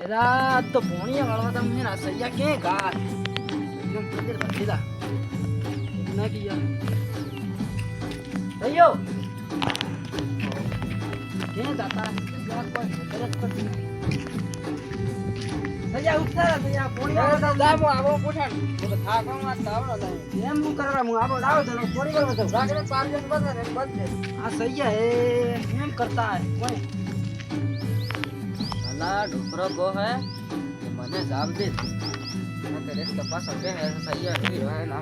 अरे तो पोणी वाला था मेरा सैया के गार एकदम किधर भतीला ना किया सैयो के जाता सैया को गलत कर दी सैया उठता सैया पोणी वाला था दाबो आवो पुठाण तो था को मात आवड़ो नहीं एम मु करवा मु आवो डाव दे पोणी वाला तो रागरे पार जन बस रे बस आ सैया है एम करता है कोई ना ढोकरो गो है कि मने जाम दे ना तेरे के पास अबे है सही है फिर है ना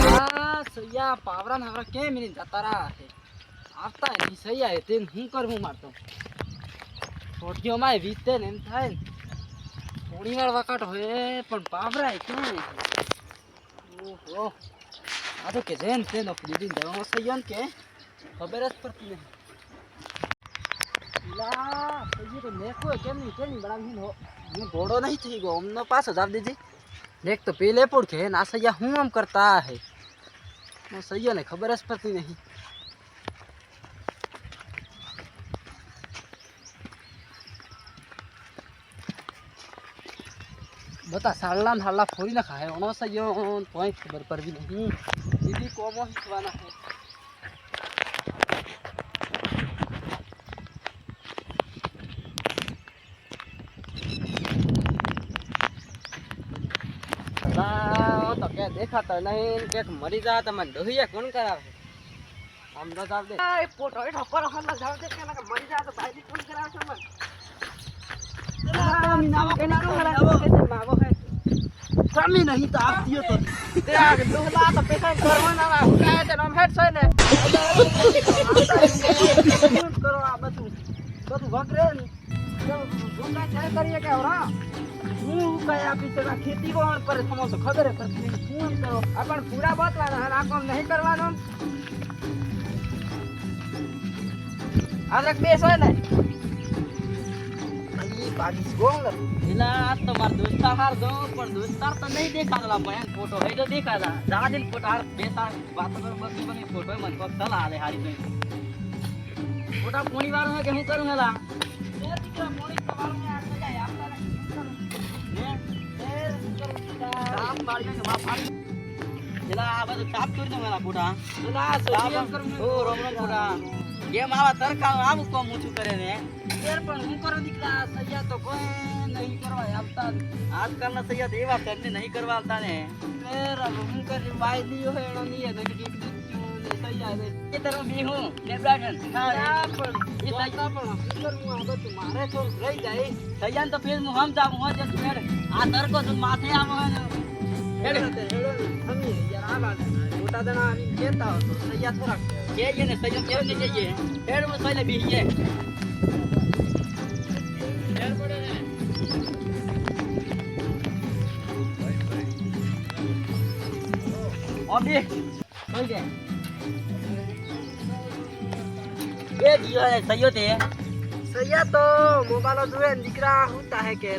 आ सैया पावरा नवरा के मिनी जाता रहा है आता है नहीं सही है तेन हूं कर हूं मारतो छोटियो माय वीते ने थाय थोड़ी वार वकट होए पण पावरा है के ओहो आ तो के जेन तेन अपनी दिन दवा सैयन के खबर है पड़ती नहीं ला सही तो देखो केम नहीं बड़ा नहीं हो ये घोड़ो नहीं थी गो हमने पास हजार दीजिए देख तो पहले पुड़ के ना सैया हूं हम करता है वो सैया ने खबर है पड़ती नहीं बता सालना हालना फोड़ी ना खाए ono सैया कोई खबर पर भी नहीं दीदी कोमो हिसवाना है तो क्या देखा तो नहीं के मरी जा तो मन ढोहिया कौन करावे हम तो जाव दे ए फोटो ए ठपर हम जाव दे के मरी जा तो भाई कौन करावे मन मी नाम के ना के मावो है कमी नहीं तो आप दियो तो देख दुहला तो पैसा करवा ना काय ते नाम हेड छै ने करो आ બધું વગરે ને જોંગા ચાય કરીએ કે ઓરા હું કયા પીછે खेती કોણ પર સમો તો ખબર હે પર ફોન કરો આપણ પૂરા બતવાના આ કામ નહીં કરવાનો આલક બેસ હોય ને ई बारिश गोंग इला तो मार दोस्ता हार दो पर दोस्ता तो नहीं देखा ला बयान फोटो है जो देखा ला जा दिन फोटो हार बेसा बात कर बस बने फोटो मन को चला आले हारी पे फोटो पोणी वार है के हूं करूंगा ए दिकरा पोणी सवार में आ जाए आपका ने आप मारी के बाप हारी इला आ बस टाप कर दो मेरा फोटो इला सोचिए करूंगा ओ रोम रोम फोटो गेम आवा तरका आम को मुचू करे ने यार पण હું કરો દીકરા સૈયા તો કોઈ નહીં કરવા આવતા આજકાલ ના સૈયા તો એવા કરને નહીં કરવા આવતા ને ફેર હું કરી વાઈ લીયો હે એનો ની ને કે ને સૈયા ને કે તરો બી હું ને બ્રાગન હા પણ એ સૈયા પણ કરું આ બધું મારે તો રહી જાય સૈયા તો ફેર હું હમ જાઉં હું જ ફેર આ તરકો તો માથે આવો ને હેડે હમી યાર આ વાત મોટા દણા આની કેતા હો તો સૈયા થોડા કે ને સૈયા કેવું ને જઈએ હેડ હું સૈયા બીજે अभी कोई के ये दियो है सैयो थे सैया तो मोबाइल दुए दिकरा होता है के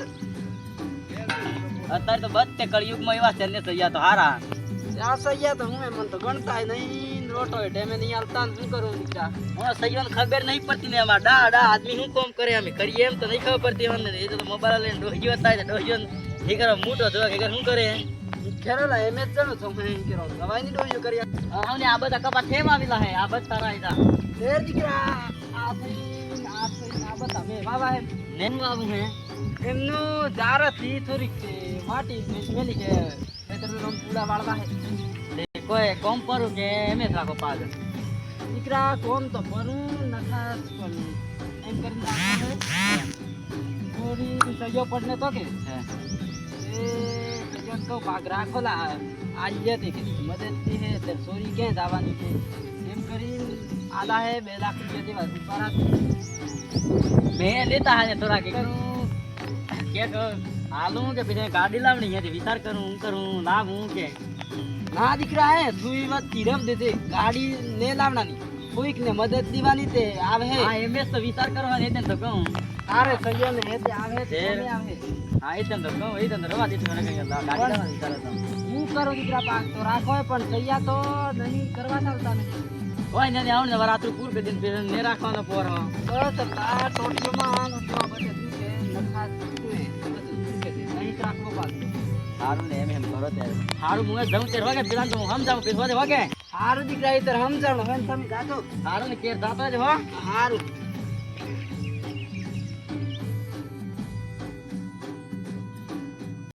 अतर तो बत्ते कलयुग में एवा चलने सैया तो हारा या सैया तो हूं मन तो गणता है नहीं रोटो है टाइम नहीं आलता हूं करूं दिकरा हां सैया ने खबर नहीं पड़ती ने हमारा डा आदमी हूं काम करे हमें करिए हम तो नहीं खबर पड़ती हमने ये तो मोबाइल ले डोहियो होता है डोहियो ठीक है मोटो जो के हूं करे खेरला एम एच जनो तो मैं केरो दवाई नहीं डोहियो करिया हमने आ बता कपा थेम आविला है आ बता राईदा देर दिकरा आ बता मैं बाबा है नेन बाबू है एमनो जारती थोड़ी माटी मेली के बेटर हम पूरा वाळवा है कोई कम परू के एमएस राखो पाज दिकरा कोम तो परू नखास पण एम करना है थोड़ी सयो पड़ने तो के ए जन को भाग राखोला आज जे थी मदद थी है तर सोरी के दावानी के एम करी आधा है 2 लाख रुपया देवा दुबारा मैं लेता है थोड़ा के करूं के हालूं के पीछे गाड़ी लावनी है विचार करूं ना हूं के ना दिकरा है सुई मत तीरम देते गाड़ी ले लावना नहीं कोईक ने मदद दीवानी ते आवे है हां एमएस तो विचार करवा ने तो कहूं अरे सैया ने हेते आवे ते आवे हां इतन तो कहूं इतन तो रवा दीते मैंने कहीं गाड़ी लावना विचार था हूं करो दिकरा पास तो राखो पण सैया तो नहीं करवा सकता नहीं ઓય ને આવ ને રાત્રે પૂર કરી દે ફેર ને રાખવાનો પોર હો બસ આ ટોટીમાં આનો તો બધે દુખે નખાસ દુખે બધું દુખે નહીં રાખવો પાસ સારું ને એમ કરો ત્યારે સારું હું જઉં ત્યારે વાગે પેલા તો હું સમજાવું કે વાગે વાગે સારું દીકરા ઈ તર સમજાણો હવે તમે જાતો સારું ને કેર જાતો જ હો સારું